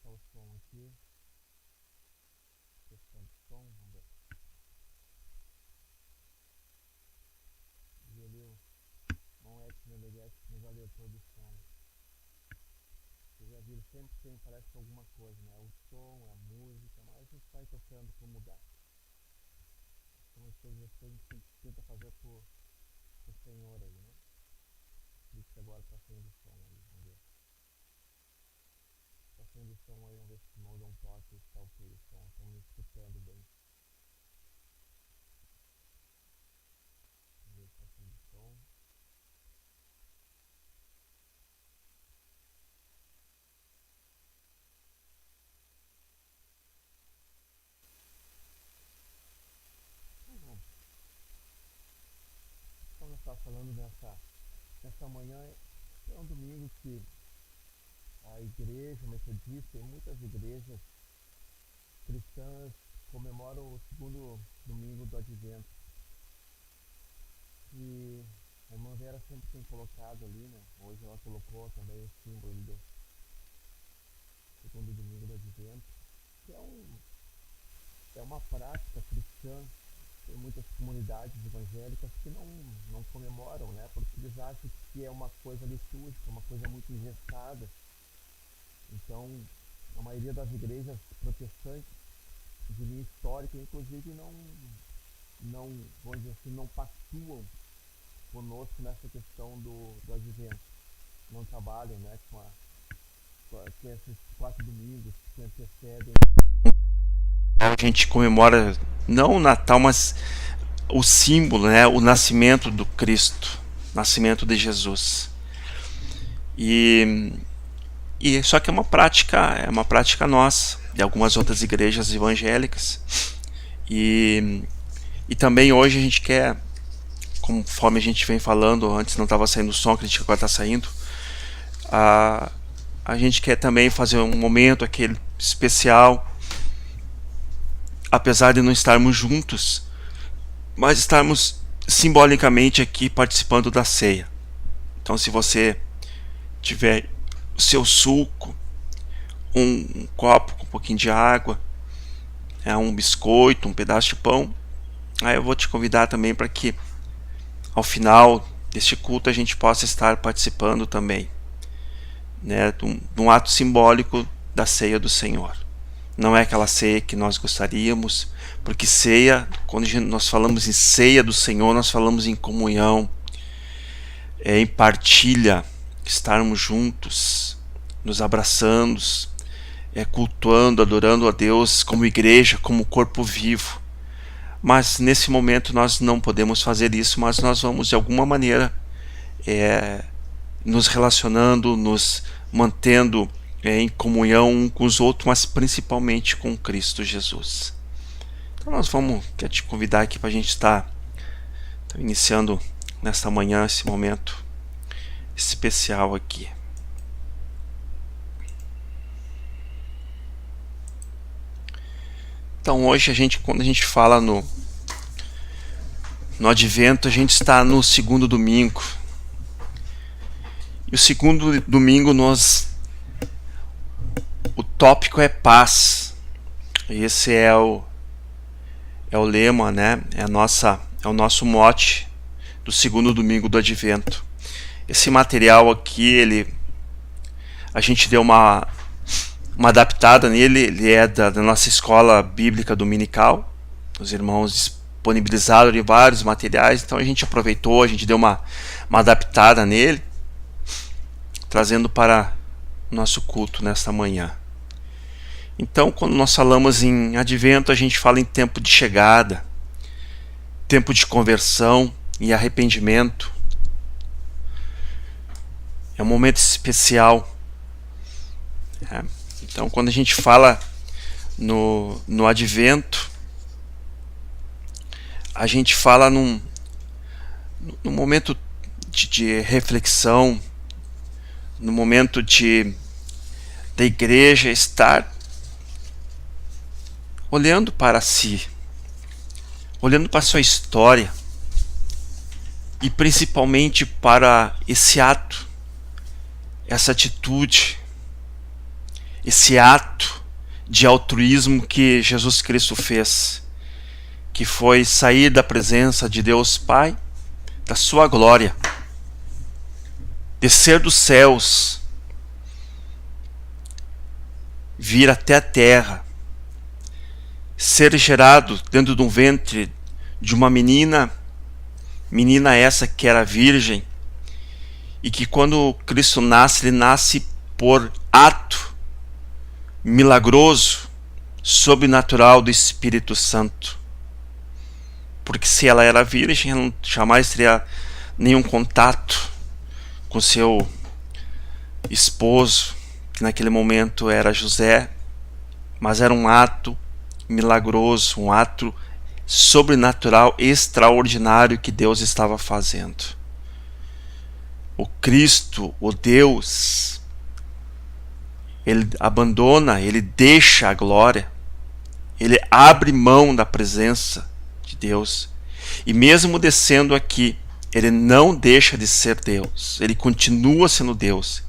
testar o som aqui. Testando o som, vamos ver. E ali o irmão Edson Meneghete nos alertou do som. Vocês já viram, sempre tem, parece que alguma coisa, né? O som, a música, mas a gente vai tocando para mudar. São as coisas que a gente tenta fazer pro Senhor aí, né? Por isso que agora tá saindo o som aí, vamos ver. Tá saindo o som aí, vamos ver se o irmão dá um toque, se tá ok o som, estão me escutando bem. Vamos ver se tá saindo o som. Então nós estávamos falando nessa manhã, é um domingo que a igreja metodista e muitas igrejas cristãs comemoram o segundo domingo do Advento. E a irmã Vera sempre tem colocado ali, né? Hoje ela colocou também o símbolo do segundo domingo do Advento, que é uma prática cristã. Tem muitas comunidades evangélicas que não comemoram, né? Porque eles acham que é uma coisa litúrgica, uma coisa muito engessada. Então, a maioria das igrejas protestantes de linha histórica, inclusive, não, vamos dizer assim, não pactuam conosco nessa questão do Advento. Não trabalham, né, com esses 4 domingos que antecedem. A gente comemora não o Natal, mas o símbolo, né, o nascimento do Cristo, nascimento de Jesus. E só que é uma prática nossa, de algumas outras igrejas evangélicas. E também hoje a gente quer, conforme a gente vem falando, antes não estava saindo o som, acredito que agora está saindo, a gente quer também fazer um momento aquele especial, apesar de não estarmos juntos, mas estarmos simbolicamente aqui participando da ceia. Então, se você tiver o seu suco, um copo com um pouquinho de água, um biscoito, um pedaço de pão, aí eu vou te convidar também para que ao final deste culto a gente possa estar participando também, né, de um ato simbólico da ceia do Senhor. Não é aquela ceia que nós gostaríamos, porque ceia, quando nós falamos em ceia do Senhor, nós falamos em comunhão, em partilha, estarmos juntos, nos abraçando, cultuando, adorando a Deus como igreja, como corpo vivo. Mas nesse momento nós não podemos fazer isso, mas nós vamos de alguma maneira nos relacionando, nos mantendo em comunhão um com os outros, mas principalmente com Cristo Jesus. Então nós quero te convidar aqui para a gente estar iniciando nesta manhã esse momento especial aqui. Então hoje quando a gente fala no Advento, a gente está no segundo domingo. E o segundo domingo o tópico é paz. E esse é o lema, né? É o nosso mote do segundo domingo do Advento. Esse material aqui, a gente deu uma adaptada nele. Ele é da nossa escola bíblica dominical. Os irmãos disponibilizaram de vários materiais, então a gente aproveitou, a gente deu uma adaptada nele, trazendo para o nosso culto nesta manhã. Então, quando nós falamos em Advento, a gente fala em tempo de chegada, tempo de conversão e arrependimento. É um momento especial. Então, quando a gente fala no Advento, a gente fala num momento de reflexão, no momento da igreja estar olhando para si, olhando para a sua história e principalmente para esse ato, essa atitude esse ato de altruísmo que Jesus Cristo fez, que foi sair da presença de Deus Pai, da sua glória, descer dos céus, vir até a terra, ser gerado dentro de um ventre de uma menina essa que era virgem, e que quando Cristo nasce, ele nasce por ato milagroso, sobrenatural do Espírito Santo. Porque se ela era virgem, ela jamais teria nenhum contato com seu esposo, que naquele momento era José, mas era um ato milagroso, um ato sobrenatural, extraordinário que Deus estava fazendo. O Cristo, o Deus, ele abandona, ele deixa a glória, ele abre mão da presença de Deus, e mesmo descendo aqui, ele não deixa de ser Deus, ele continua sendo Deus.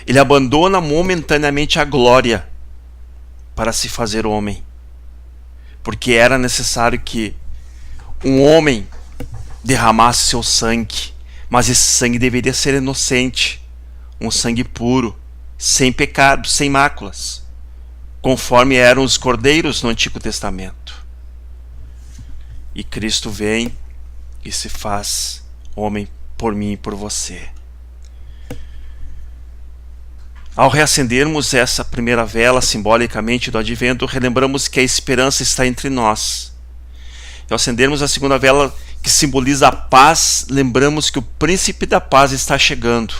Ele abandona momentaneamente a glória para se fazer homem, porque era necessário que um homem derramasse seu sangue, mas esse sangue deveria ser inocente, um sangue puro, sem pecado, sem máculas, conforme eram os cordeiros no Antigo Testamento. E Cristo vem e se faz homem por mim e por você. Ao reacendermos essa primeira vela simbolicamente do advento, relembramos que a esperança está entre nós. E ao acendermos a segunda vela, que simboliza a paz, lembramos que o príncipe da paz está chegando.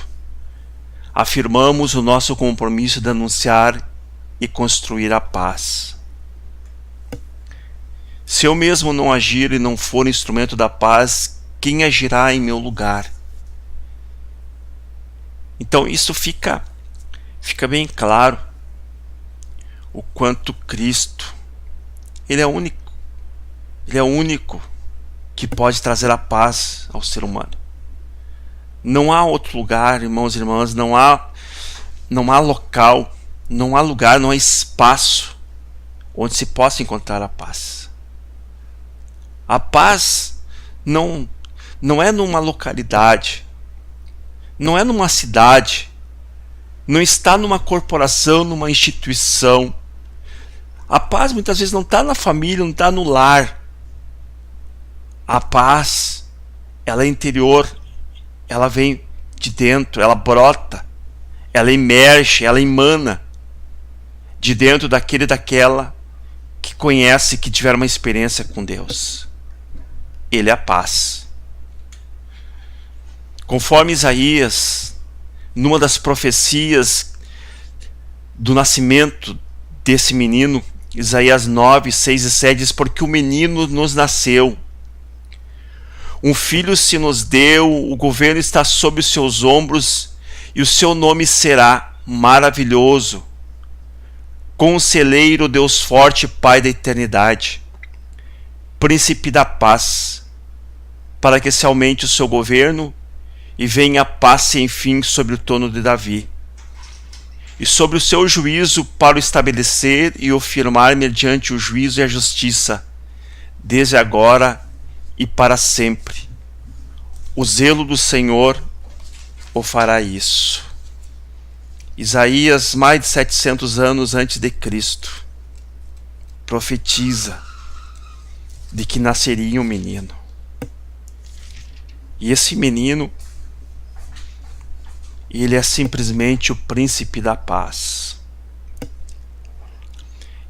Afirmamos o nosso compromisso de anunciar e construir a paz. Se eu mesmo não agir e não for instrumento da paz, quem agirá em meu lugar? Então isso fica bem claro o quanto Cristo, ele é único. Ele é o único que pode trazer a paz ao ser humano. Não há outro lugar, irmãos e irmãs, não há local, não há lugar, não há espaço onde se possa encontrar a paz. A paz não é numa localidade, não é numa cidade, não está numa corporação, numa instituição. A paz muitas vezes não está na família, não está no lar. A paz, ela é interior, ela vem de dentro, ela brota, ela emerge, ela emana de dentro daquele e daquela que conhece, que tiver uma experiência com Deus. Ele é a paz. Conforme Isaías, numa das profecias do nascimento desse menino, Isaías 9, 6 e 7 diz: porque o menino nos nasceu, um filho se nos deu, o governo está sob os seus ombros, e o seu nome será Maravilhoso, Conselheiro, Deus Forte, Pai da Eternidade, Príncipe da Paz, para que se aumente o seu governo e venha a paz sem fim sobre o trono de Davi, e sobre o seu juízo para o estabelecer e o firmar mediante o juízo e a justiça, desde agora e para sempre. O zelo do Senhor o fará isso. Isaías, mais de 700 anos antes de Cristo, profetiza de que nasceria um menino. E esse menino, ele é simplesmente o príncipe da paz.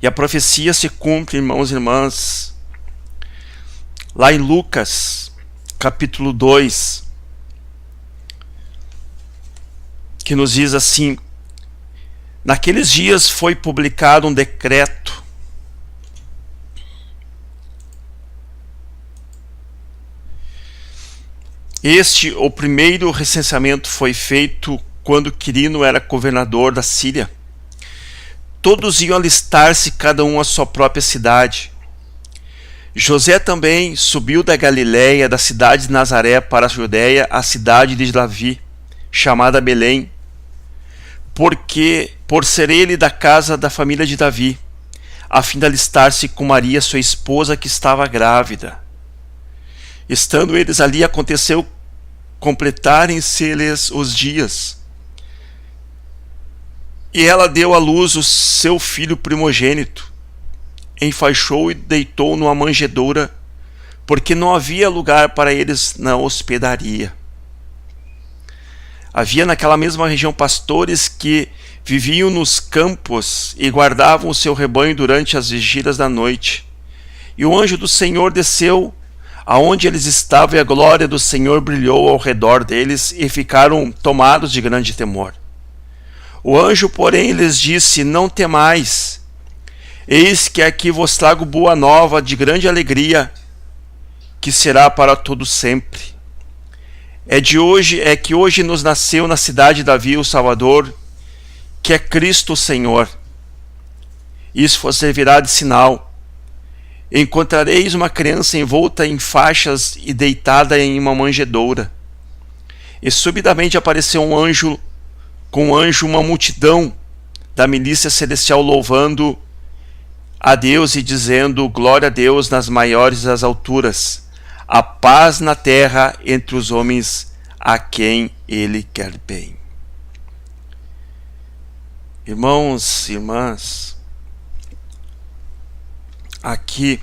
E a profecia se cumpre, irmãos e irmãs, lá em Lucas, capítulo 2, que nos diz assim: naqueles dias foi publicado um decreto o primeiro recenseamento foi feito quando Quirino era governador da Síria. Todos iam alistar-se, cada um à sua própria cidade. José também subiu da Galiléia, da cidade de Nazaré, para a Judéia, a cidade de Davi, chamada Belém, por ser ele da casa da família de Davi, a fim de alistar-se com Maria, sua esposa, que estava grávida. Estando eles ali, aconteceu completarem-se-lhes os dias. E ela deu à luz o seu filho primogênito, enfaixou e deitou numa manjedoura, porque não havia lugar para eles na hospedaria. Havia naquela mesma região pastores que viviam nos campos e guardavam o seu rebanho durante as vigílias da noite. E o anjo do Senhor desceu aonde eles estavam, e a glória do Senhor brilhou ao redor deles, e ficaram tomados de grande temor. O anjo, porém, lhes disse: não temais, eis que aqui vos trago boa nova de grande alegria, que será para todo sempre. É que hoje nos nasceu na cidade de Davi o Salvador, que é Cristo o Senhor. Isso vos servirá de sinal: encontrareis uma criança envolta em faixas e deitada em uma manjedoura. E subitamente apareceu com um anjo, uma multidão da milícia celestial, louvando a Deus e dizendo: glória a Deus nas maiores das alturas, a paz na terra entre os homens a quem ele quer bem. Irmãos e irmãs, aqui,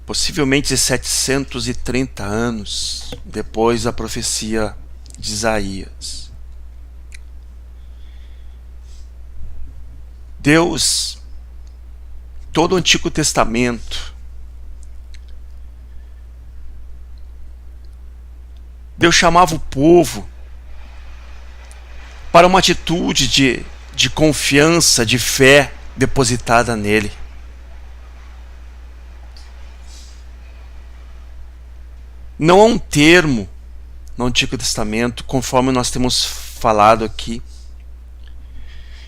possivelmente 730 anos depois da profecia de Isaías, Deus, todo o Antigo Testamento, Deus chamava o povo para uma atitude de confiança, de fé depositada nele. Não há um termo no Antigo Testamento, conforme nós temos falado aqui,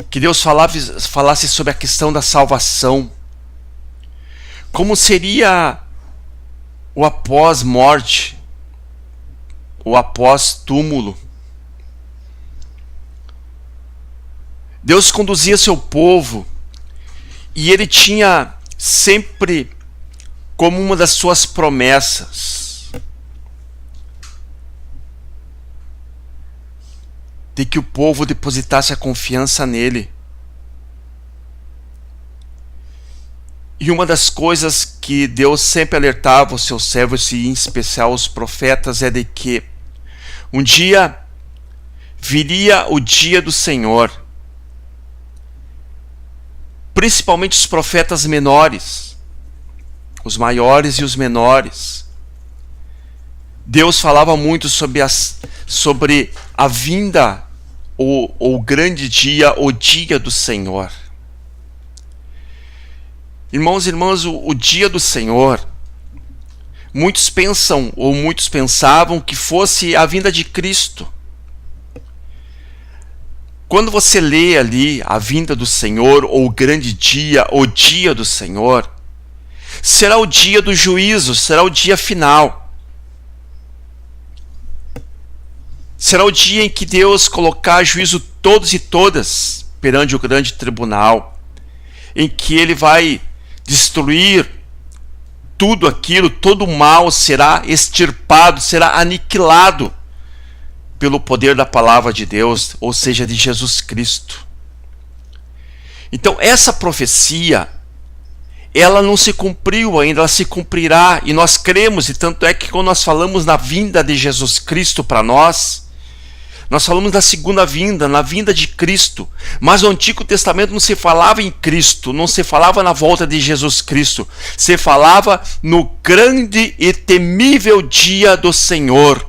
que Deus falasse sobre a questão da salvação. Como seria o após-morte, o após-túmulo. Deus conduzia seu povo e ele tinha sempre como uma das suas promessas de que o povo depositasse a confiança nele. E uma das coisas que Deus sempre alertava os seus servos, e em especial os profetas, é de que um dia viria o dia do Senhor. Principalmente os profetas menores, os maiores e os menores. Deus falava muito sobre a vinda, o grande dia, o dia do Senhor. Irmãos e irmãs, o dia do Senhor, muitos pensam, ou muitos pensavam, que fosse a vinda de Cristo. Quando você lê ali a vinda do Senhor, ou o grande dia, o dia do Senhor, será o dia do juízo, será o dia final. Será o dia em que Deus colocar a juízo todos e todas perante o grande tribunal, em que Ele vai destruir tudo aquilo, todo o mal será extirpado, será aniquilado pelo poder da palavra de Deus, ou seja, de Jesus Cristo. Então essa profecia, ela não se cumpriu ainda, ela se cumprirá, e nós cremos, e tanto é que quando nós falamos na vinda de Jesus Cristo para nós falamos da segunda vinda, na vinda de Cristo. Mas no Antigo Testamento não se falava em Cristo, não se falava na volta de Jesus Cristo, se falava no grande e temível dia do Senhor.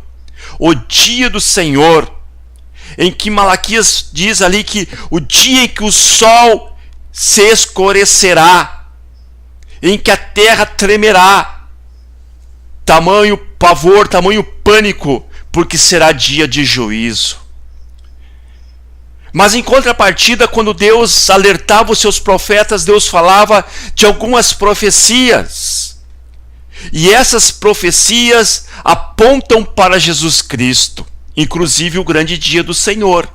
O dia do Senhor, em que Malaquias diz ali que o dia em que o sol se escurecerá, em que a terra tremerá, tamanho pavor, tamanho pânico, porque será dia de juízo. Mas em contrapartida, quando Deus alertava os seus profetas, Deus falava de algumas profecias. E essas profecias apontam para Jesus Cristo. inclusive o grande dia do Senhor.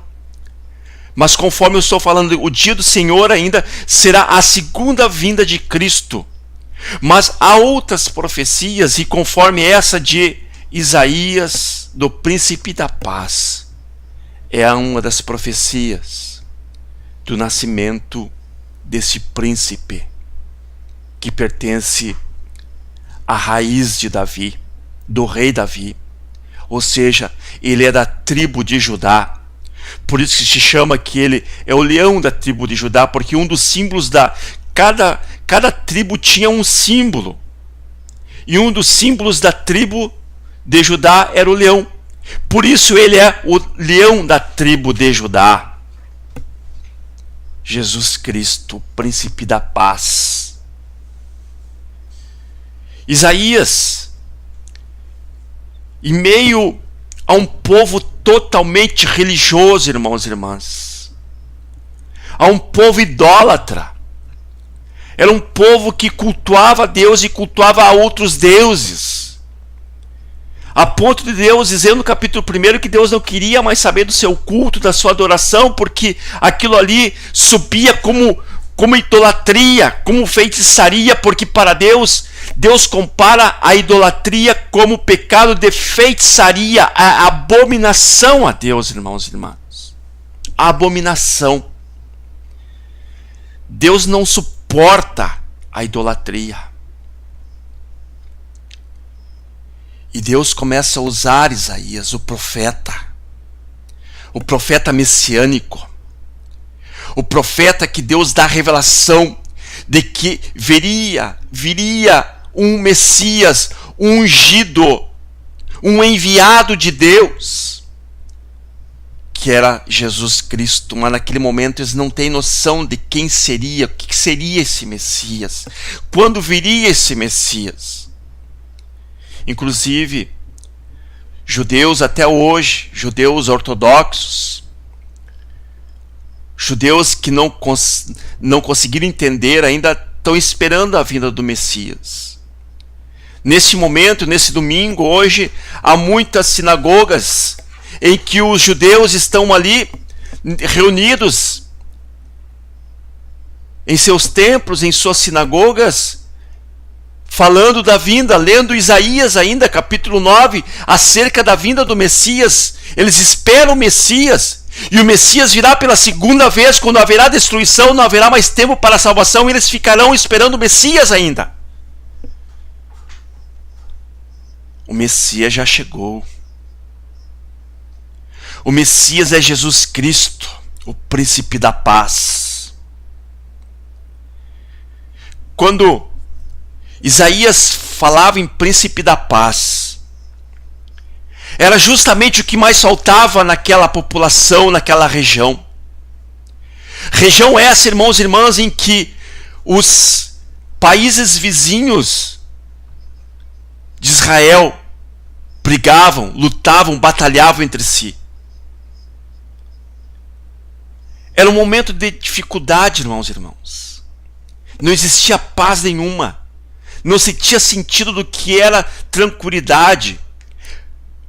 Mas conforme eu estou falando, o dia do Senhor ainda será a segunda vinda de Cristo. Mas há outras profecias, e conforme essa de Isaías, do príncipe da paz, é uma das profecias do nascimento desse príncipe que pertence à raiz de Davi, do rei Davi. Ou seja, ele é da tribo de Judá. Por isso que se chama que ele é o leão da tribo de Judá, porque um dos símbolos da... Cada tribo tinha um símbolo. E um dos símbolos da tribo de Judá era o leão. Por isso ele é o leão da tribo de Judá. Jesus Cristo, príncipe da paz. Isaías, em meio a um povo totalmente religioso, irmãos e irmãs, a um povo idólatra, era um povo que cultuava Deus e cultuava a outros deuses, a ponto de Deus dizer no capítulo 1 que Deus não queria mais saber do seu culto, da sua adoração, porque aquilo ali subia como idolatria, como feitiçaria, porque para Deus compara a idolatria como pecado de feitiçaria, a abominação a Deus, irmãos e irmãs. A abominação. Deus não suporta a idolatria. E Deus começa a usar Isaías, o profeta messiânico, o profeta que Deus dá a revelação de que viria um Messias, um ungido, um enviado de Deus, que era Jesus Cristo. Mas naquele momento eles não têm noção de quem seria, o que seria esse Messias, quando viria esse Messias. Inclusive, judeus até hoje, judeus ortodoxos, judeus que não conseguiram entender ainda estão esperando a vinda do Messias. Nesse momento, nesse domingo, hoje, há muitas sinagogas em que os judeus estão ali reunidos em seus templos, em suas sinagogas, falando da vinda, lendo Isaías ainda, capítulo 9, acerca da vinda do Messias. Eles esperam o Messias, e o Messias virá pela segunda vez, quando haverá destruição, não haverá mais tempo para a salvação, e eles ficarão esperando o Messias ainda. O Messias já chegou. O Messias é Jesus Cristo, o príncipe da paz. Quando Isaías falava em príncipe da paz, era justamente o que mais faltava naquela população, naquela região. Região essa, irmãos e irmãs, em que os países vizinhos de Israel brigavam, lutavam, batalhavam entre si. Era um momento de dificuldade, irmãos e irmãos. Não existia paz nenhuma. Não se tinha sentido do que era tranquilidade.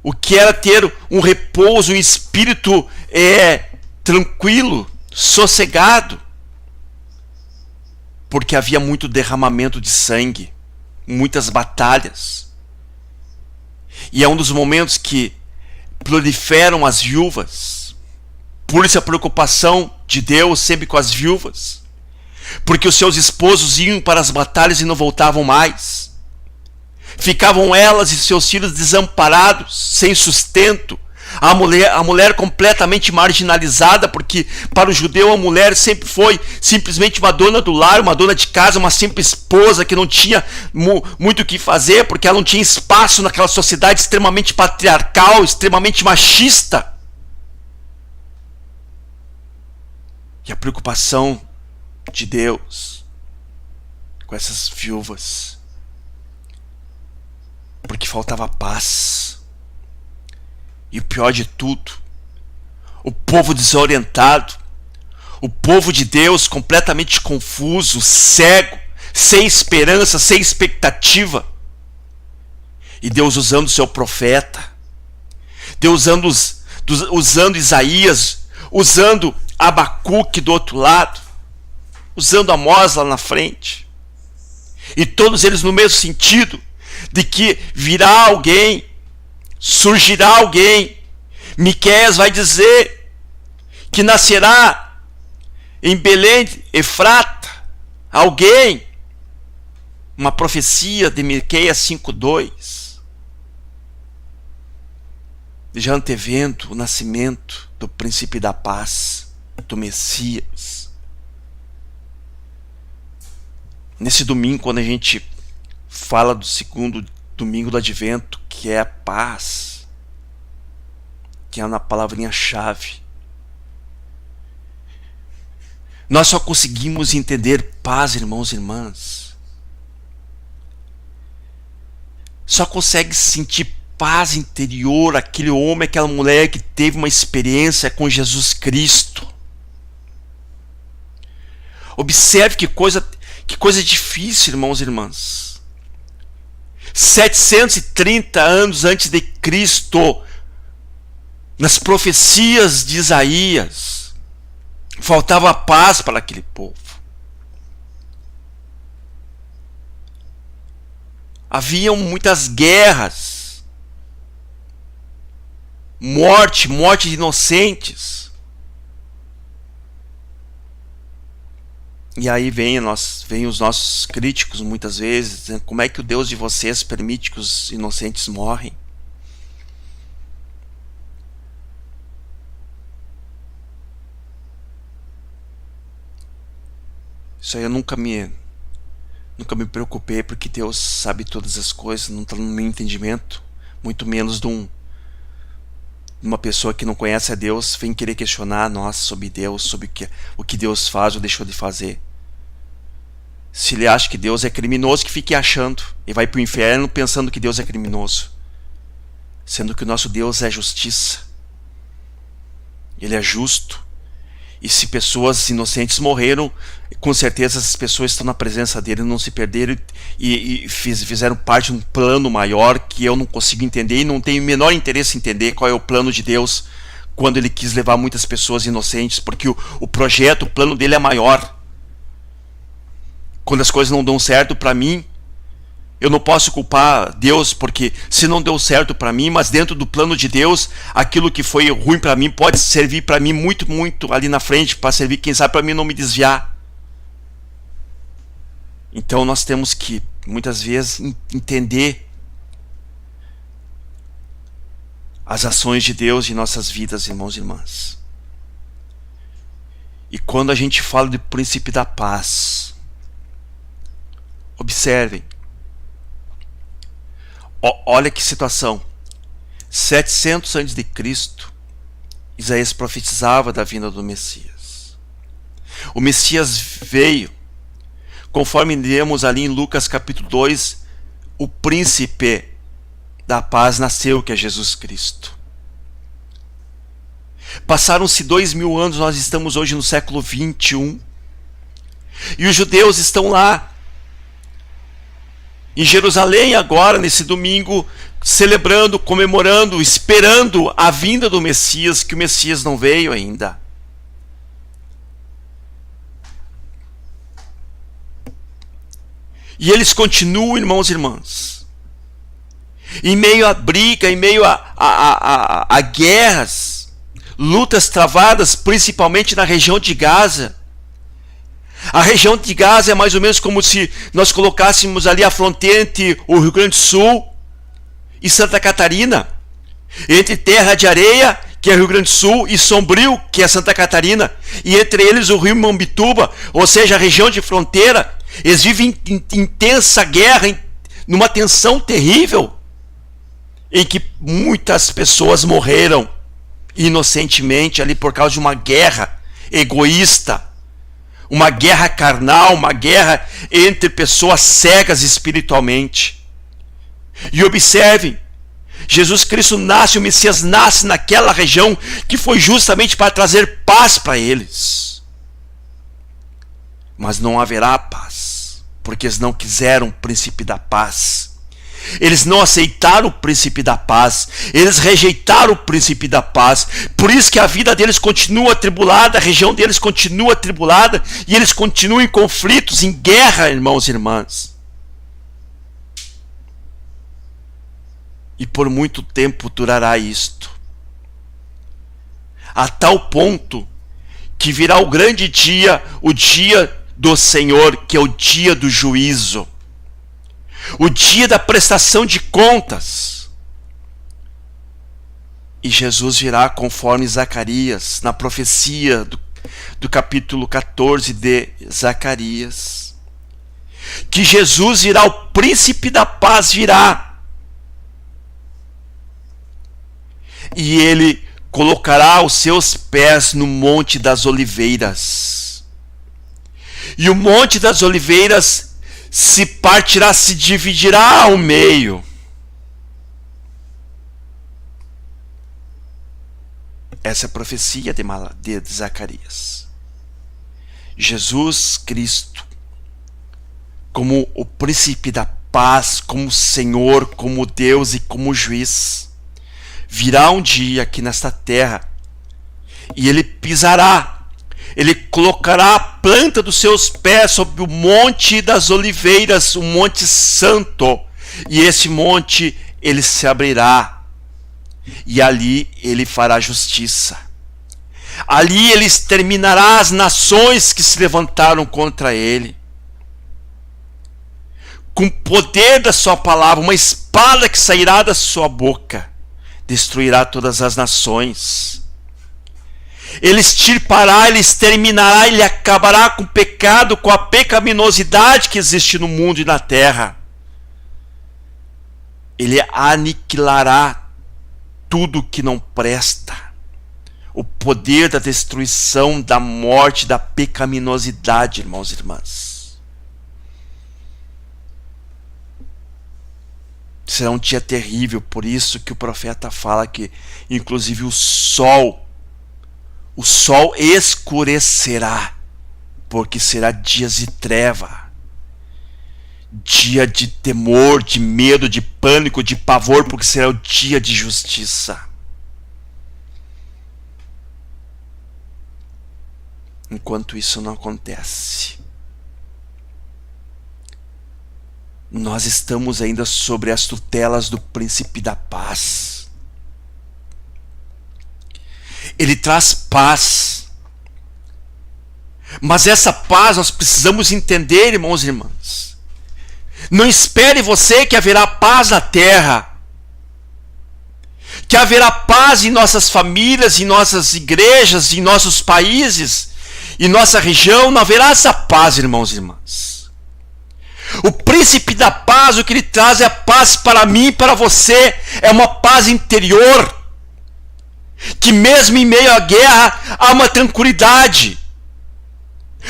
O que era ter um repouso, um espírito tranquilo, sossegado. Porque havia muito derramamento de sangue, muitas batalhas. E é um dos momentos que proliferam as viúvas. Por isso a preocupação de Deus sempre com as viúvas. Porque os seus esposos iam para as batalhas e não voltavam mais. Ficavam elas e seus filhos desamparados, sem sustento. A mulher completamente marginalizada, porque para o judeu a mulher sempre foi simplesmente uma dona do lar, uma dona de casa, uma simples esposa que não tinha muito o que fazer, porque ela não tinha espaço naquela sociedade extremamente patriarcal, extremamente machista. E a preocupação de Deus com essas viúvas, porque faltava paz. E o pior de tudo, o povo desorientado, o povo de Deus completamente confuso, cego, sem esperança, sem expectativa. E Deus usando o seu profeta, Deus usando usando Isaías, usando Abacuque do outro lado, usando Amós lá na frente. E todos eles no mesmo sentido, de que virá alguém, surgirá alguém. Miqueias vai dizer que nascerá em Belém, Efrata, alguém. Uma profecia de Miqueias 5:2. Já antevendo o nascimento do príncipe da paz, do Messias. Nesse domingo, quando a gente fala do segundo domingo do Advento, que é a paz, que é na palavrinha-chave, nós só conseguimos entender paz, irmãos e irmãs. Só consegue sentir paz interior aquele homem, aquela mulher que teve uma experiência com Jesus Cristo. Observe que coisa difícil, irmãos e irmãs. 730 anos antes de Cristo, nas profecias de Isaías, faltava paz para aquele povo. Haviam muitas guerras, morte de inocentes. E aí vem os nossos críticos muitas vezes, dizendo: como é que o Deus de vocês permite que os inocentes morrem? Isso aí eu nunca me preocupei, porque Deus sabe todas as coisas, não está no meu entendimento, muito menos de uma pessoa que não conhece a Deus vem querer questionar nós sobre Deus, sobre o que Deus faz ou deixou de fazer. Se ele acha que Deus é criminoso, que fique achando e vai para o inferno pensando que Deus é criminoso, sendo que o nosso Deus é justiça, ele é justo. E se pessoas inocentes morreram, com certeza essas pessoas estão na presença dele, não se perderam e fizeram parte de um plano maior que eu não consigo entender e não tenho o menor interesse em entender qual é o plano de Deus quando ele quis levar muitas pessoas inocentes, porque o projeto, o plano dele é maior. Quando as coisas não dão certo para mim, eu não posso culpar Deus, porque se não deu certo para mim, mas dentro do plano de Deus, aquilo que foi ruim para mim pode servir para mim muito, muito ali na frente, para servir, quem sabe, para mim não me desviar. Então nós temos que, muitas vezes, entender as ações de Deus em nossas vidas, irmãos e irmãs. E quando a gente fala do príncipe da paz, observem, olha que situação. 700 antes de Cristo, Isaías profetizava da vinda do Messias. O Messias veio, conforme lemos ali em Lucas capítulo 2, o príncipe da paz nasceu, que é Jesus Cristo. Passaram-se 2000 anos, nós estamos hoje no século 21, e os judeus estão lá em Jerusalém agora, nesse domingo, celebrando, comemorando, esperando a vinda do Messias, que o Messias não veio ainda. E eles continuam, irmãos e irmãs, em meio a briga, em meio a guerras, lutas travadas, principalmente na região de Gaza. A região de Gaza é mais ou menos como se nós colocássemos ali a fronteira entre o Rio Grande do Sul e Santa Catarina, entre Terra de Areia, que é Rio Grande do Sul, e Sombrio, que é Santa Catarina, e entre eles o rio Mambituba, ou seja, a região de fronteira. Eles vivem em intensa guerra, numa tensão terrível, em que muitas pessoas morreram inocentemente ali por causa de uma guerra egoísta, uma guerra carnal, uma guerra entre pessoas cegas espiritualmente. E observem, Jesus Cristo nasce, o Messias nasce naquela região que foi justamente para trazer paz para eles. Mas não haverá paz, porque eles não quiseram o príncipe da paz. Eles não aceitaram o príncipe da paz. Eles rejeitaram o príncipe da paz. Por isso que a vida deles continua atribulada, a região deles continua atribulada, e eles continuam em conflitos, em guerra, irmãos e irmãs. E por muito tempo durará isto. A tal ponto que virá o grande dia, o dia do Senhor, que é o dia do juízo. O dia da prestação de contas. E Jesus virá conforme Zacarias, na profecia do capítulo 14 de Zacarias. Que Jesus virá, o príncipe da paz virá. E ele colocará os seus pés no Monte das Oliveiras. E o Monte das Oliveiras se partirá, se dividirá ao meio. Essa é a profecia de Zacarias. Jesus Cristo, como o príncipe da paz, como Senhor, como Deus e como juiz, virá um dia aqui nesta terra e ele pisará, ele colocará a planta dos seus pés sobre o Monte das Oliveiras, o Monte Santo, e esse monte ele se abrirá, e ali ele fará justiça. Ali ele exterminará as nações que se levantaram contra ele. Com o poder da sua palavra, uma espada que sairá da sua boca, destruirá todas as nações. Ele extirpará, ele exterminará, ele acabará com o pecado, com a pecaminosidade que existe no mundo e na terra. Ele aniquilará tudo que não presta. O poder da destruição, da morte, da pecaminosidade, irmãos e irmãs. Será um dia terrível, por isso que o profeta fala que, inclusive, o sol escurecerá, porque será dias de treva, dia de temor, de medo, de pânico, de pavor, porque será o dia de justiça. Enquanto isso não acontece, nós estamos ainda sobre as tutelas do príncipe da paz. Ele traz paz. Mas essa paz nós precisamos entender, irmãos e irmãs. Não espere você que haverá paz na terra, que haverá paz em nossas famílias, em nossas igrejas, em nossos países, em nossa região. Não haverá essa paz, irmãos e irmãs. O príncipe da paz, o que ele traz é a paz para mim e para você. É uma paz interior, que mesmo em meio à guerra há uma tranquilidade,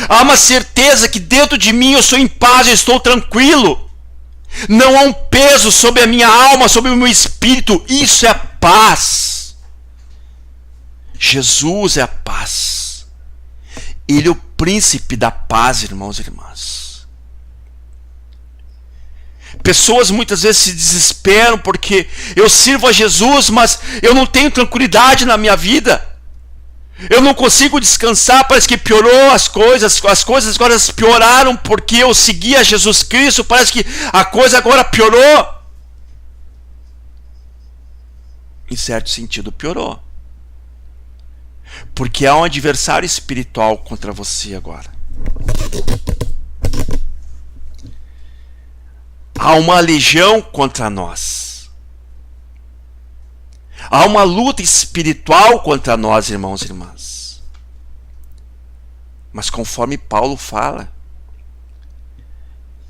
há uma certeza que dentro de mim eu sou em paz, eu estou tranquilo. Não há um peso sobre a minha alma, sobre o meu espírito. Isso é a paz. Jesus é a paz. Ele é o príncipe da paz, irmãos e irmãs. Pessoas muitas vezes se desesperam porque eu sirvo a Jesus, mas eu não tenho tranquilidade na minha vida. Eu não consigo descansar, parece que piorou as coisas agora pioraram porque eu segui a Jesus Cristo, parece que a coisa agora piorou. Em certo sentido piorou. Porque há um adversário espiritual contra você agora. Há uma legião contra nós. Há uma luta espiritual contra nós, irmãos e irmãs. Mas conforme Paulo fala,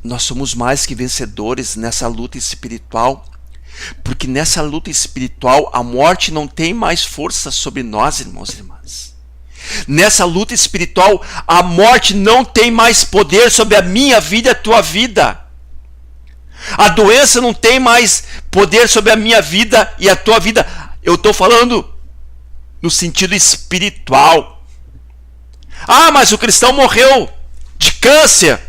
nós somos mais que vencedores nessa luta espiritual, porque nessa luta espiritual a morte não tem mais força sobre nós, irmãos e irmãs. Nessa luta espiritual a morte não tem mais poder sobre a minha vida e a tua vida. A doença não tem mais poder sobre a minha vida e a tua vida. Eu estou falando no sentido espiritual. Ah, mas o cristão morreu de câncer.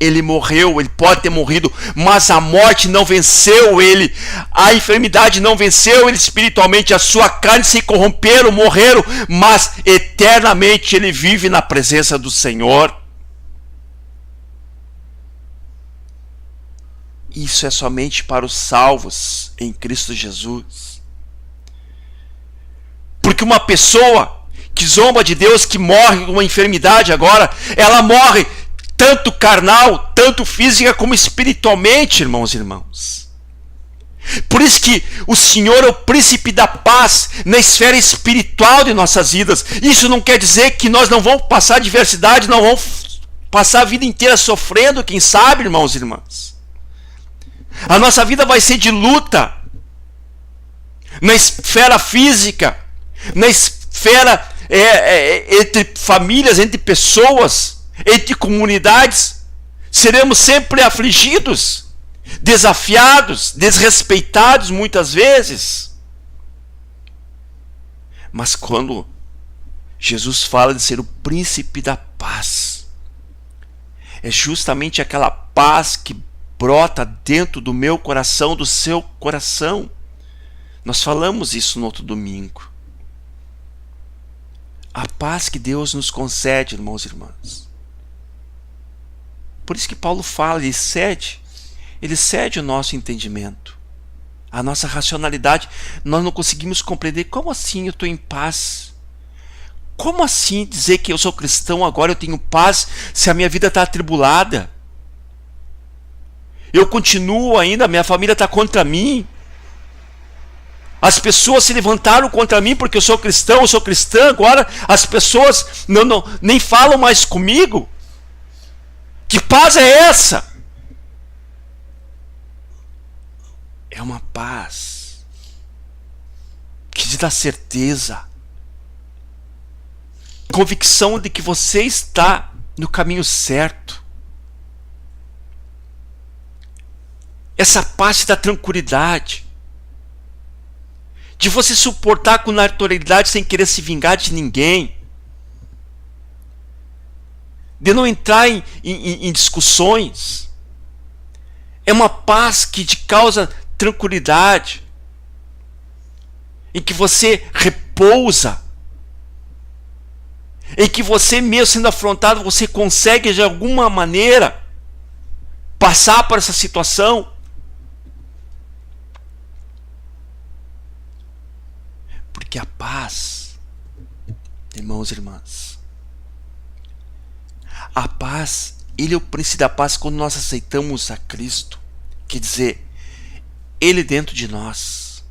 Ele morreu, ele pode ter morrido, mas a morte não venceu ele, a enfermidade não venceu ele espiritualmente, a sua carne se corromperam, morreram, mas eternamente ele vive na presença do Senhor. Isso é somente para os salvos em Cristo Jesus. Porque uma pessoa que zomba de Deus, que morre com uma enfermidade agora, ela morre tanto carnal, tanto física como espiritualmente, irmãos e irmãos. Por isso que o Senhor é o príncipe da paz na esfera espiritual de nossas vidas. Isso não quer dizer que nós não vamos passar adversidade, não vamos passar a vida inteira sofrendo, quem sabe, irmãos e irmãs. A nossa vida vai ser de luta na esfera física, na esfera entre famílias, entre pessoas, entre comunidades. Seremos sempre afligidos, desafiados, desrespeitados muitas vezes. Mas quando Jesus fala de ser o príncipe da paz, é justamente aquela paz que brota dentro do meu coração, do seu coração. Nós falamos isso no outro domingo. A paz que Deus nos concede, irmãos e irmãs. Por isso que Paulo fala, ele cede o nosso entendimento, a nossa racionalidade. Nós não conseguimos compreender. Como assim eu estou em paz? Como assim dizer que eu sou cristão agora eu tenho paz se a minha vida está atribulada? Eu continuo ainda, minha família está contra mim. As pessoas se levantaram contra mim porque eu sou cristão, eu sou cristã. Agora as pessoas nem falam mais comigo. Que paz é essa? É uma paz que te dá certeza, convicção de que você está no caminho certo. Essa paz te dá tranquilidade, de você suportar com naturalidade sem querer se vingar de ninguém, de não entrar em discussões. É uma paz que te causa tranquilidade, em que você repousa, em que você, mesmo sendo afrontado, você consegue de alguma maneira passar por essa situação. Porque a paz, irmãos e irmãs, a paz, Ele é o príncipe da paz quando nós aceitamos a Cristo. Quer dizer, Ele dentro de nós.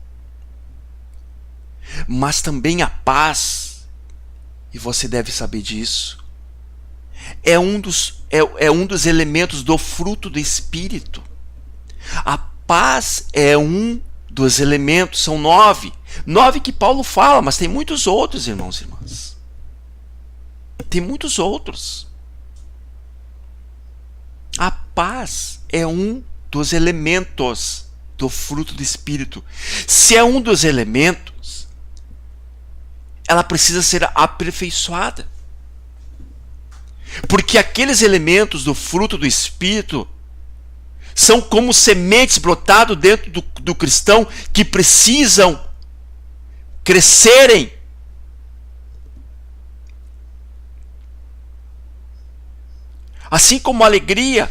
Mas também a paz, e você deve saber disso, é um dos elementos do fruto do Espírito. A paz é um dos elementos, são 9. 9 que Paulo fala, mas tem muitos outros, irmãos e irmãs. Tem muitos outros. A paz é um dos elementos do fruto do Espírito. Se é um dos elementos, ela precisa ser aperfeiçoada. Porque aqueles elementos do fruto do Espírito são como sementes brotadas dentro do cristão que precisam crescerem. Assim como a alegria.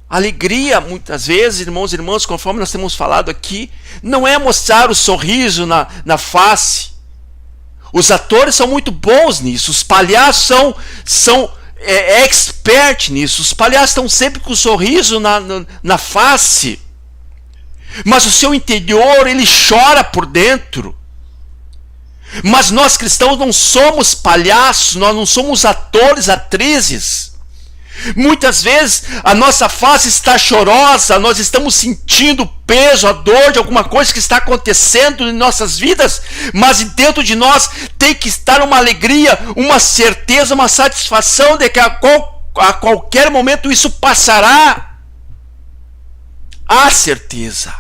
Alegria, muitas vezes, irmãos e irmãs, conforme nós temos falado aqui, não é mostrar o sorriso na face. Os atores são muito bons nisso. Os palhaços são expert nisso. Os palhaços estão sempre com um sorriso na face. Mas o seu interior, ele chora por dentro. Mas nós cristãos não somos palhaços, nós não somos atores, atrizes. Muitas vezes a nossa face está chorosa, nós estamos sentindo o peso, a dor de alguma coisa que está acontecendo em nossas vidas, mas dentro de nós tem que estar uma alegria, uma certeza, uma satisfação de que a qualquer momento isso passará. Há certeza.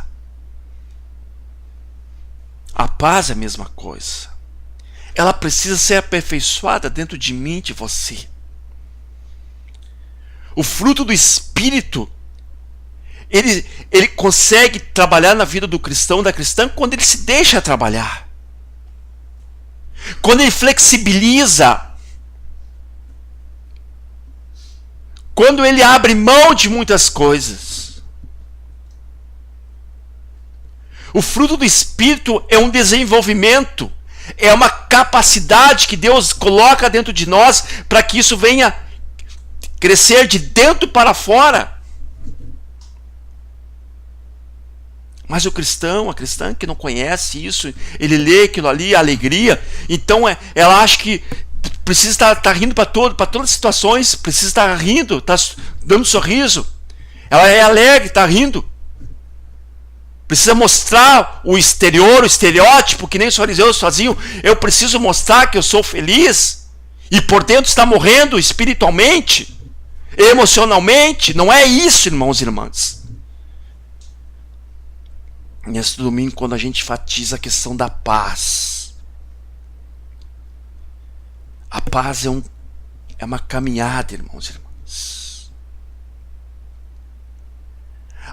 A paz é a mesma coisa. Ela precisa ser aperfeiçoada dentro de mim e de você. O fruto do Espírito, ele consegue trabalhar na vida do cristão, da cristã, quando ele se deixa trabalhar. Quando ele flexibiliza. Quando ele abre mão de muitas coisas. O fruto do Espírito é um desenvolvimento. É uma capacidade que Deus coloca dentro de nós para que isso venha crescer de dentro para fora. Mas o cristão, a cristã que não conhece isso, ele lê aquilo ali, a alegria, então ela acha que precisa estar rindo para todas as situações, precisa estar rindo, estar dando sorriso. Ela é alegre, está rindo. Precisa mostrar o exterior, o estereótipo, que nem os fariseus faziam. Eu preciso mostrar que eu sou feliz. E por dentro está morrendo espiritualmente, emocionalmente. Não é isso, irmãos e irmãs. Nesse domingo, quando a gente enfatiza a questão da paz. A paz é uma caminhada, irmãos e irmãs.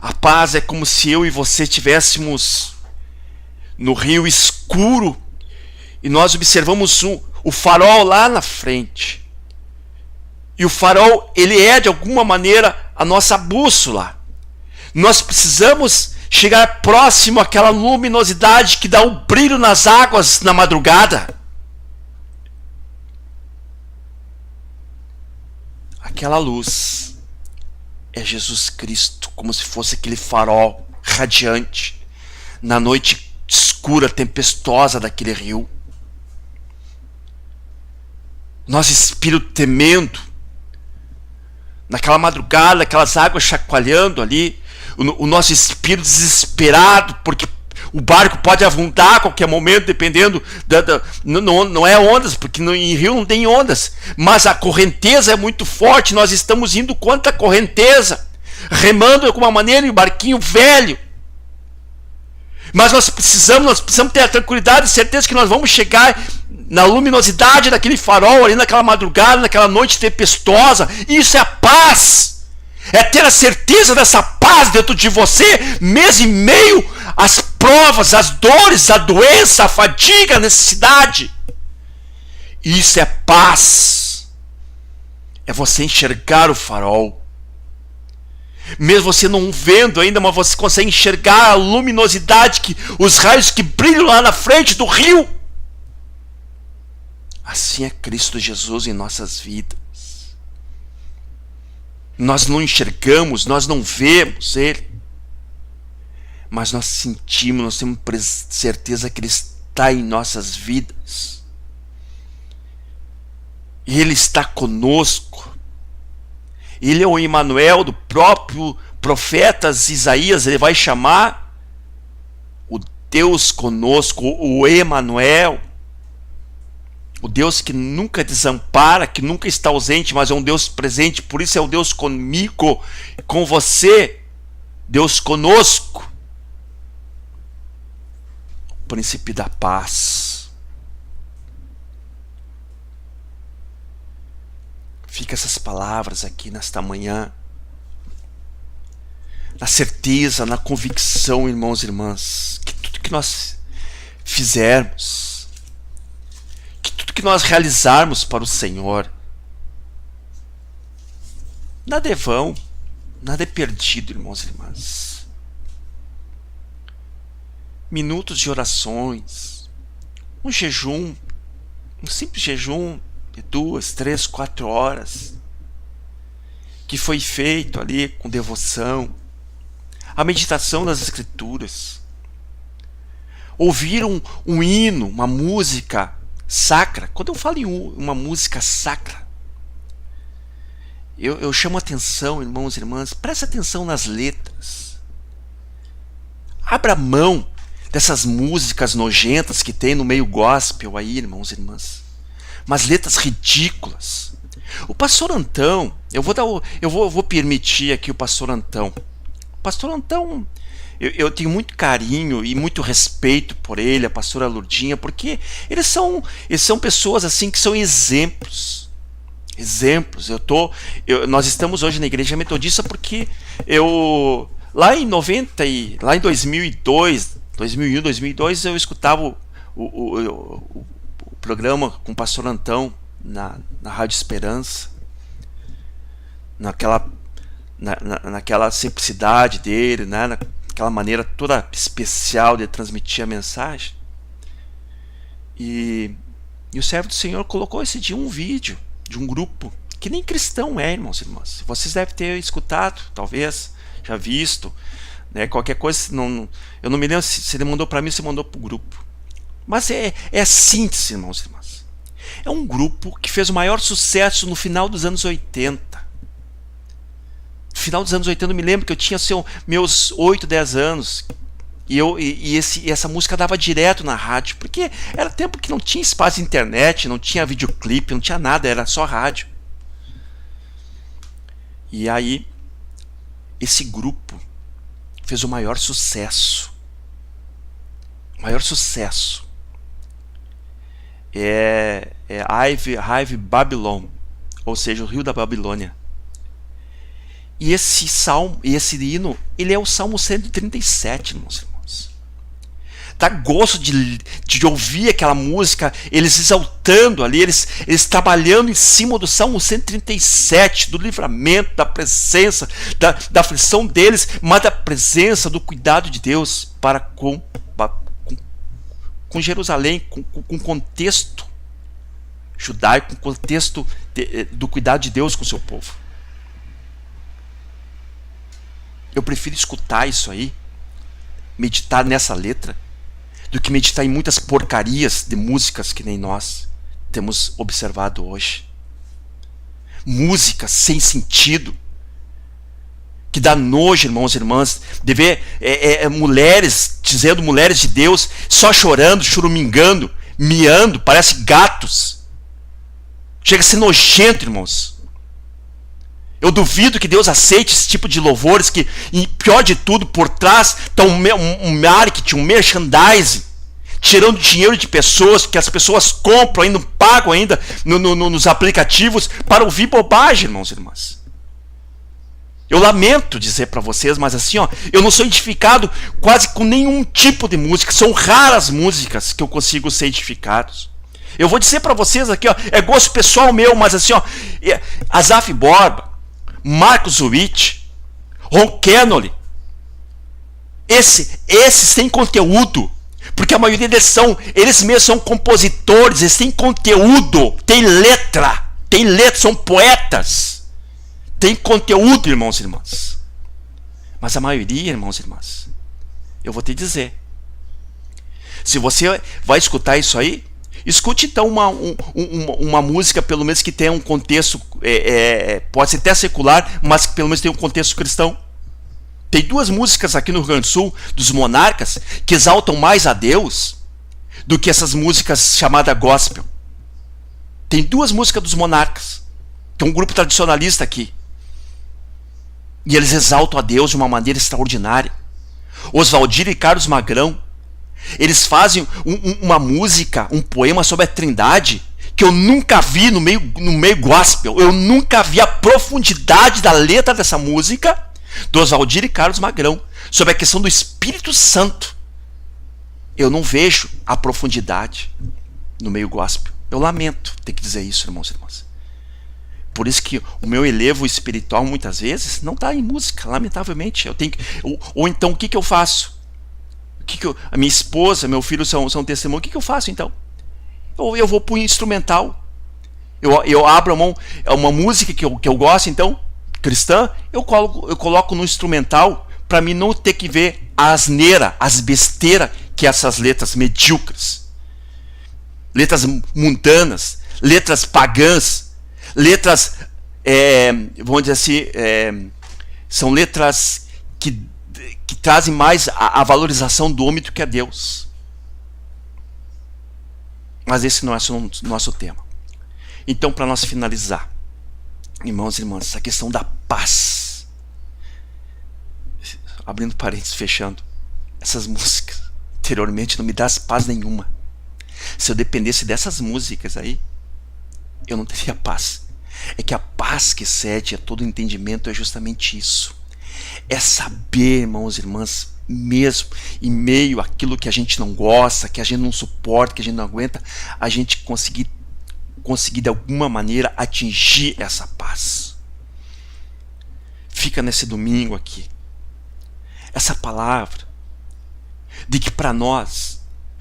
A paz é como se eu e você estivéssemos no rio escuro e nós observamos o farol lá na frente. E o farol, ele é de alguma maneira a nossa bússola. Nós precisamos chegar próximo àquela luminosidade que dá o brilho nas águas na madrugada. Aquela luz é Jesus Cristo, como se fosse aquele farol radiante na noite escura, tempestuosa daquele rio. Nosso espírito temendo, naquela madrugada, aquelas águas chacoalhando ali, o nosso espírito desesperado, porque o barco pode afundar a qualquer momento, dependendo não é ondas, porque em rio não tem ondas, mas a correnteza é muito forte. Nós estamos indo contra a correnteza, remando de alguma maneira em um barquinho velho. Mas nós precisamos ter a tranquilidade e certeza que nós vamos chegar na luminosidade daquele farol ali naquela madrugada, naquela noite tempestuosa. Isso é a paz. É ter a certeza dessa paz dentro de você, mesmo em meio às provas, às dores, à doença, à fadiga, à necessidade. Isso é paz. É você enxergar o farol. Mesmo você não vendo ainda, mas você consegue enxergar a luminosidade, os raios que brilham lá na frente do rio. Assim é Cristo Jesus em nossas vidas. Nós não enxergamos, nós não vemos Ele, mas nós sentimos, nós temos certeza que Ele está em nossas vidas. E Ele está conosco. Ele é o Emmanuel do próprio profeta Isaías. Ele vai chamar o Deus conosco, o Emmanuel. O Deus que nunca desampara, que nunca está ausente, mas é um Deus presente. Por isso é o Deus comigo, com você. Deus conosco. O príncipe da paz. Fica essas palavras aqui nesta manhã. Na certeza, na convicção, irmãos e irmãs, que tudo que nós fizermos, que nós realizarmos para o Senhor, nada é vão, nada é perdido, irmãos e irmãs. Minutos de orações, um jejum, um simples jejum de 2, 3, 4 horas, que foi feito ali com devoção, a meditação das Escrituras, ouvir um hino, uma música sacra. Quando eu falo em uma música sacra, eu chamo atenção, irmãos e irmãs, presta atenção nas letras. Abra mão dessas músicas nojentas que tem no meio gospel aí, irmãos e irmãs. Umas letras ridículas. O pastor Antão, eu vou permitir aqui o pastor Antão. O pastor Antão, eu tenho muito carinho e muito respeito por ele, a pastora Lourdinha, porque eles são pessoas assim que são exemplos. Exemplos. Nós estamos hoje na igreja metodista porque lá em 2002, 2001, 2002, eu escutava o programa com o pastor Antão na Rádio Esperança, naquela simplicidade dele, né? Naquela maneira toda especial de transmitir a mensagem. E o servo do Senhor colocou esse dia um vídeo de um grupo que nem cristão é, irmãos e irmãs. Vocês devem ter escutado, talvez, já visto, né? Qualquer coisa, eu não me lembro se ele mandou para mim ou se mandou para o grupo. Mas é a síntese, irmãos e irmãs. É um grupo que fez o maior sucesso no final dos anos 80. No final dos anos 80 eu me lembro que eu tinha meus 8, 10 anos. E essa música dava direto na rádio, porque era tempo que não tinha espaço de internet, não tinha videoclipe, não tinha nada, era só rádio. E aí, esse grupo fez o maior sucesso. O maior sucesso. É Hive Babylon, ou seja, o Rio da Babilônia. E esse hino, ele é o Salmo 137, irmãos. Dá gosto de ouvir aquela música, eles exaltando ali, eles trabalhando em cima do Salmo 137, do livramento, da presença, da aflição deles, mas da presença, do cuidado de Deus para com Jerusalém, com o contexto judaico, com o contexto do cuidado de Deus com o seu povo. Eu prefiro escutar isso aí, meditar nessa letra, do que meditar em muitas porcarias de músicas que nem nós temos observado hoje. Música sem sentido, que dá nojo, irmãos e irmãs, de ver mulheres dizendo mulheres de Deus, só chorando, churumingando, miando, parece gatos. Chega a ser nojento, irmãos. Eu duvido que Deus aceite esse tipo de louvores que, e pior de tudo, por trás está um marketing, um merchandising, tirando dinheiro de pessoas, que as pessoas compram ainda, pagam ainda nos aplicativos para ouvir bobagem, irmãos e irmãs. Eu lamento dizer para vocês, mas assim, eu não sou edificado quase com nenhum tipo de música. São raras músicas que eu consigo ser edificado. Eu vou dizer para vocês aqui, é gosto pessoal meu, mas assim, Asaf Borba, Marcos Witt, Ron Kenoly, esses têm conteúdo, porque a maioria deles eles mesmos são compositores, eles têm conteúdo, têm letra, são poetas, têm conteúdo, irmãos e irmãs. Mas a maioria, irmãos e irmãs, eu vou te dizer, se você vai escutar isso aí, escute então uma música, pelo menos que tenha um contexto, pode ser até secular, mas que pelo menos tenha um contexto cristão. Tem duas músicas aqui no Rio Grande do Sul, dos Monarcas, que exaltam mais a Deus do que essas músicas chamadas gospel. Tem duas músicas dos Monarcas, que é um grupo tradicionalista aqui. E eles exaltam a Deus de uma maneira extraordinária. Oswaldir e Carlos Magrão, eles fazem uma música, um poema sobre a Trindade que eu nunca vi no meio gospel. Eu nunca vi a profundidade da letra dessa música do Oswaldir e Carlos Magrão sobre a questão do Espírito Santo. Eu não vejo a profundidade no meio gospel. Eu lamento ter que dizer isso, irmãos e irmãs. Por isso que o meu elevo espiritual muitas vezes não está em música, lamentavelmente. Ou então o que eu faço? A minha esposa, meu filho são testemunho. O que eu faço então? Eu vou para o instrumental. Eu abro a mão, é uma música que eu gosto, então, cristã, eu coloco no instrumental para mim não ter que ver a asneira, as besteiras que essas letras medíocres, letras mundanas, letras pagãs, letras, vamos dizer assim, são letras que trazem mais a valorização do homem do que a Deus. Mas esse não é o nosso tema. Então, para nós finalizar, irmãos e irmãs, essa questão da paz, abrindo parênteses, fechando, essas músicas anteriormente não me dão paz nenhuma. Se eu dependesse dessas músicas aí, eu não teria paz. É que a paz que excede a todo entendimento é justamente isso. É saber, irmãos e irmãs, mesmo em meio àquilo que a gente não gosta, que a gente não suporta, que a gente não aguenta, a gente conseguir de alguma maneira atingir essa paz. Fica nesse domingo aqui essa palavra de que para nós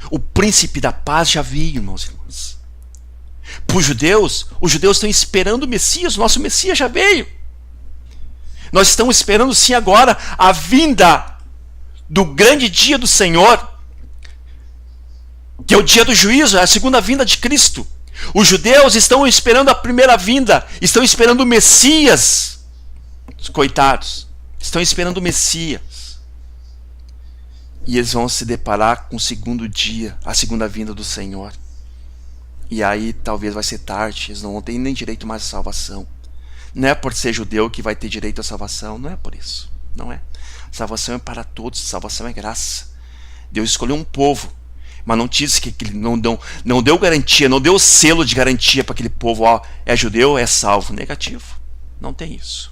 o príncipe da paz já veio, irmãos e irmãs. Para os judeus estão esperando o Messias, o nosso Messias já veio. Nós estamos esperando sim agora a vinda do grande dia do Senhor, que é o dia do juízo, é a segunda vinda de Cristo. Os judeus estão esperando a primeira vinda, estão esperando o Messias. Os coitados, estão esperando o Messias. E eles vão se deparar com o segundo dia, a segunda vinda do Senhor. E aí talvez vai ser tarde, eles não vão ter nem direito mais à salvação. Não é por ser judeu que vai ter direito à salvação, não é por isso. Não é. Salvação é para todos, salvação é graça. Deus escolheu um povo, mas não disse que ele não deu garantia, não deu selo de garantia para aquele povo, ó, é judeu, é salvo. Negativo. Não tem isso.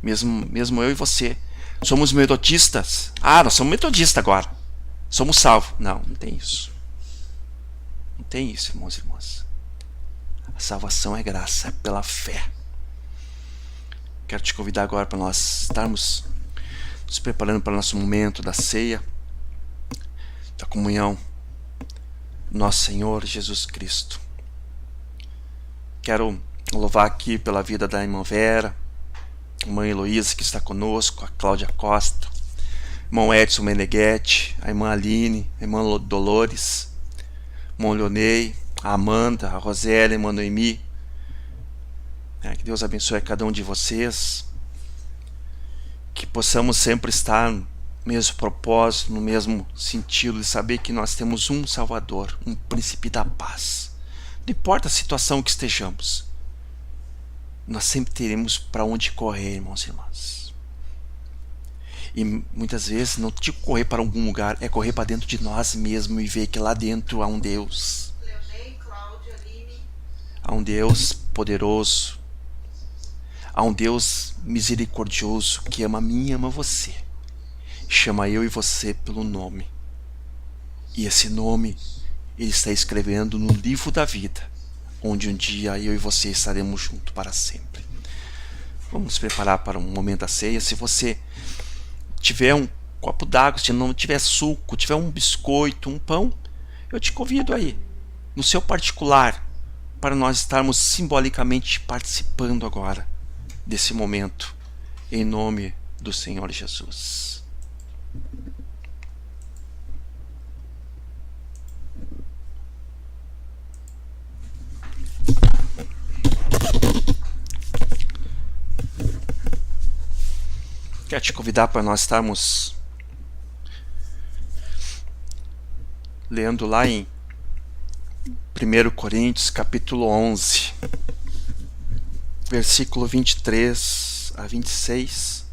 Mesmo eu e você somos metodistas. Ah, nós somos metodistas agora. Somos salvos. Não tem isso. Não tem isso, irmãos e irmãs. A salvação é graça, é pela fé. Quero te convidar agora para nós estarmos nos preparando para o nosso momento da ceia, da comunhão, nosso Senhor Jesus Cristo. Quero louvar aqui pela vida da irmã Vera, a irmã Heloísa que está conosco, a Cláudia Costa, irmão Edson Meneghetti, a irmã Aline, a irmã Dolores, irmão Leonei, a Amanda, a Rosélia, a irmã Noemi. Que Deus abençoe a cada um de vocês. Que possamos sempre estar no mesmo propósito, no mesmo sentido de saber que nós temos um Salvador, um príncipe da paz. Não importa a situação que estejamos, nós sempre teremos para onde correr, irmãos e irmãs. E muitas vezes não digo correr para algum lugar, é correr para dentro de nós mesmos e ver que lá dentro há um Deus. Há um Deus poderoso. Há um Deus misericordioso que ama a mim e ama você. Chama eu e você pelo nome. E esse nome Ele está escrevendo no livro da vida, onde um dia eu e você estaremos juntos para sempre. Vamos nos preparar para um momento da ceia. Se você tiver um copo d'água, se não tiver suco, tiver um biscoito, um pão, eu te convido aí, no seu particular, para nós estarmos simbolicamente participando agora desse momento, em nome do Senhor Jesus. Quero te convidar para nós estarmos lendo lá em 1 Coríntios capítulo 11, versículo 23 a 26,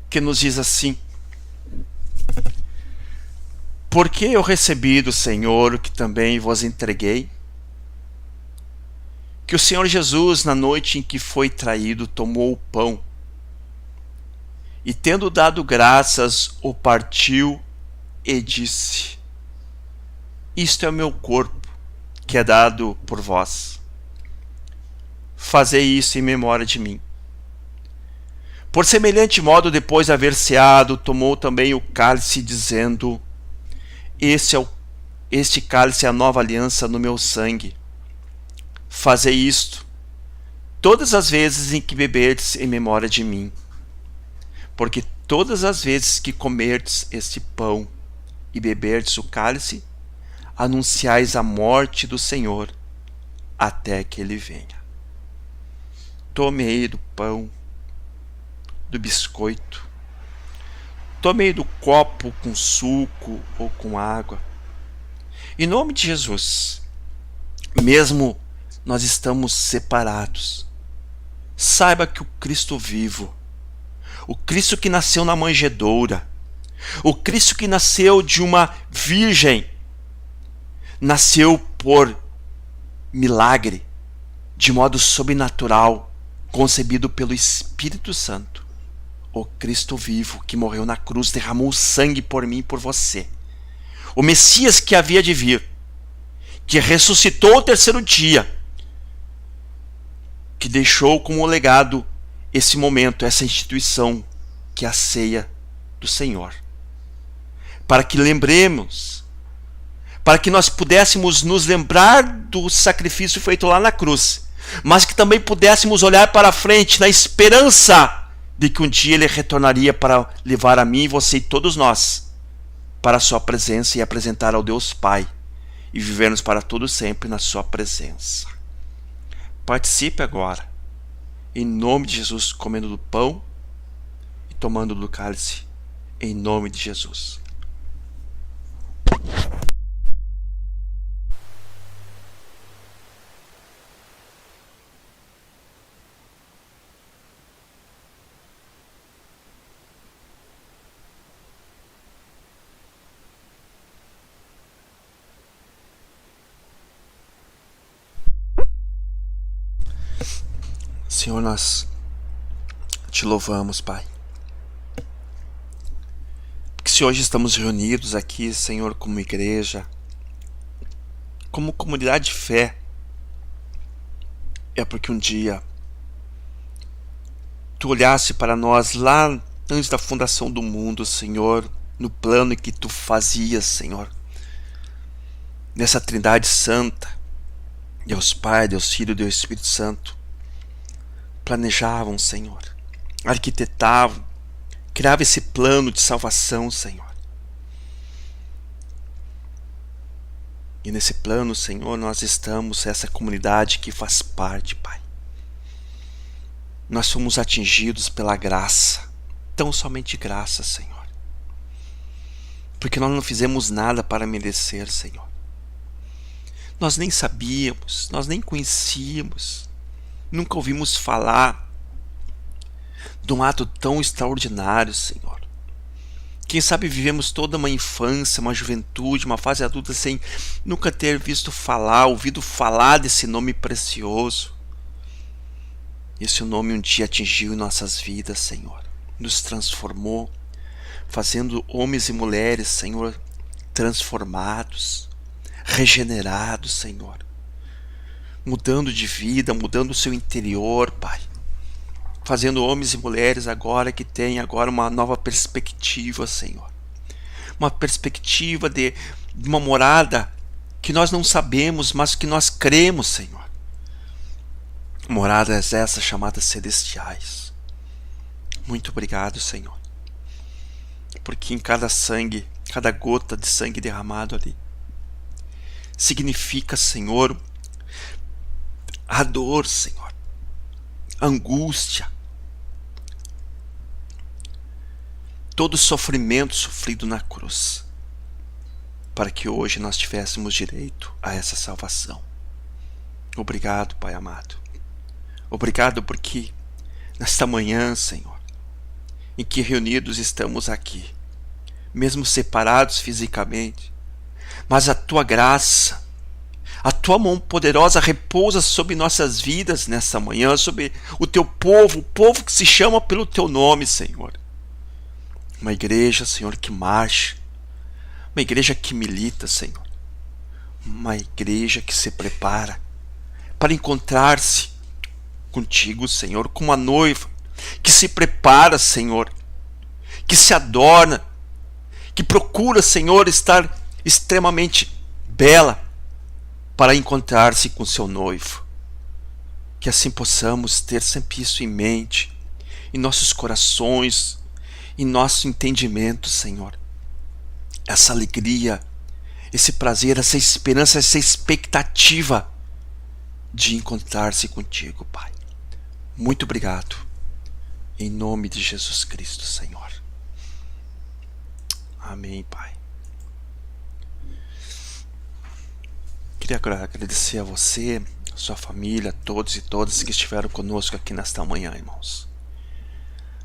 que nos diz assim: Porque eu recebi do Senhor o que também vos entreguei, que o Senhor Jesus, na noite em que foi traído, tomou o pão, e tendo dado graças, o partiu e disse: Isto é o meu corpo, que é dado por vós. Fazei isso em memória de mim. Por semelhante modo, depois de haver ceado, tomou também o cálice, dizendo: Este cálice é a nova aliança no meu sangue. Fazei isto todas as vezes em que beberdes em memória de mim. Porque todas as vezes que comerdes este pão e beberdes o cálice, anunciais a morte do Senhor até que Ele venha. Tomei do pão, do biscoito, tomei do copo com suco ou com água. Em nome de Jesus, mesmo nós estamos separados, saiba que o Cristo vivo, o Cristo que nasceu na manjedoura, o Cristo que nasceu de uma virgem, nasceu por milagre, de modo sobrenatural, concebido pelo Espírito Santo. O Cristo vivo que morreu na cruz, derramou sangue por mim e por você. O Messias que havia de vir, que ressuscitou ao terceiro dia, que deixou como legado esse momento, essa instituição, que é a ceia do Senhor. Para que lembremos, para que nós pudéssemos nos lembrar do sacrifício feito lá na cruz, mas que também pudéssemos olhar para frente na esperança de que um dia Ele retornaria para levar a mim, você e todos nós para a sua presença e apresentar ao Deus Pai e vivermos para todo sempre na sua presença. Participe agora, em nome de Jesus, comendo do pão e tomando do cálice, em nome de Jesus. Senhor, nós te louvamos, Pai. Porque se hoje estamos reunidos aqui, Senhor, como igreja, como comunidade de fé, é porque um dia Tu olhasse para nós lá antes da fundação do mundo, Senhor, no plano que Tu fazias, Senhor, nessa Trindade Santa, Deus Pai, Deus Filho, Deus Espírito Santo, planejavam, Senhor, arquitetavam, criavam esse plano de salvação, Senhor. E nesse plano, Senhor, nós estamos, essa comunidade que faz parte, Pai. Nós fomos atingidos pela graça, tão somente graça, Senhor. Porque nós não fizemos nada para merecer, Senhor. Nós nem sabíamos, nós nem conhecíamos, nunca ouvimos falar de um ato tão extraordinário, Senhor. Quem sabe vivemos toda uma infância, uma juventude, uma fase adulta sem nunca ter visto falar, ouvido falar desse nome precioso. Esse nome um dia atingiu nossas vidas, Senhor. Nos transformou, fazendo homens e mulheres, Senhor, transformados, regenerados, Senhor. Mudando de vida, mudando o seu interior, Pai. Fazendo homens e mulheres agora que têm agora uma nova perspectiva, Senhor. Uma perspectiva de uma morada que nós não sabemos, mas que nós cremos, Senhor. Moradas essas chamadas celestiais. Muito obrigado, Senhor. Porque em cada sangue, cada gota de sangue derramado ali, significa, Senhor, a dor, Senhor, a angústia, todo o sofrimento sofrido na cruz, para que hoje nós tivéssemos direito a essa salvação. Obrigado, Pai amado. Obrigado porque nesta manhã, Senhor, em que reunidos estamos aqui, mesmo separados fisicamente, mas a Tua graça, a Tua mão poderosa repousa sobre nossas vidas nessa manhã, sobre o Teu povo, o povo que se chama pelo Teu nome, Senhor. Uma igreja, Senhor, que marcha, uma igreja que milita, Senhor, uma igreja que se prepara para encontrar-se contigo, Senhor, como uma noiva que se prepara, Senhor, que se adorna, que procura, Senhor, estar extremamente bela para encontrar-se com seu noivo. Que assim possamos ter sempre isso em mente, em nossos corações, em nosso entendimento, Senhor. Essa alegria, esse prazer, essa esperança, essa expectativa de encontrar-se contigo, Pai. Muito obrigado. Em nome de Jesus Cristo, Senhor. Amém, Pai. Queria agradecer a você, a sua família, a todos e todas que estiveram conosco aqui nesta manhã, irmãos.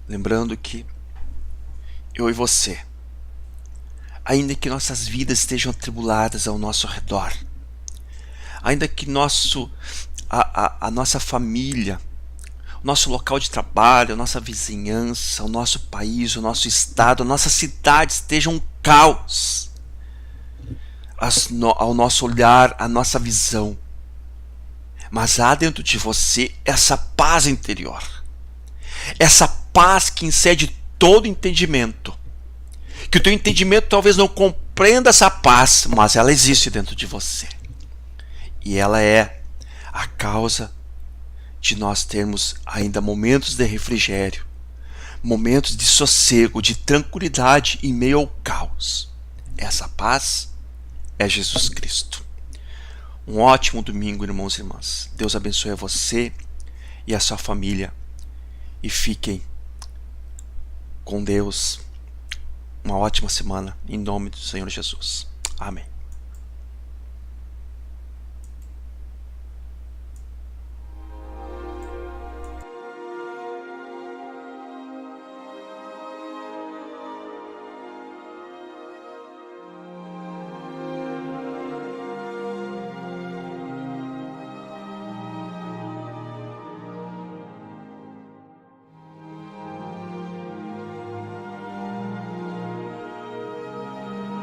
Lembrando que eu e você, ainda que nossas vidas estejam atribuladas ao nosso redor, ainda que a nossa família, o nosso local de trabalho, a nossa vizinhança, o nosso país, o nosso estado, a nossa cidade estejam um caos ao nosso olhar, a nossa visão. Mas há dentro de você essa paz interior, essa paz que excede todo entendimento, que o teu entendimento talvez não compreenda essa paz, mas ela existe dentro de você, e ela é a causa de nós termos ainda momentos de refrigério, momentos de sossego, de tranquilidade em meio ao caos. Essa paz é Jesus Cristo. Um ótimo domingo, irmãos e irmãs. Deus abençoe a você e a sua família. E fiquem com Deus. Uma ótima semana, em nome do Senhor Jesus. Amém.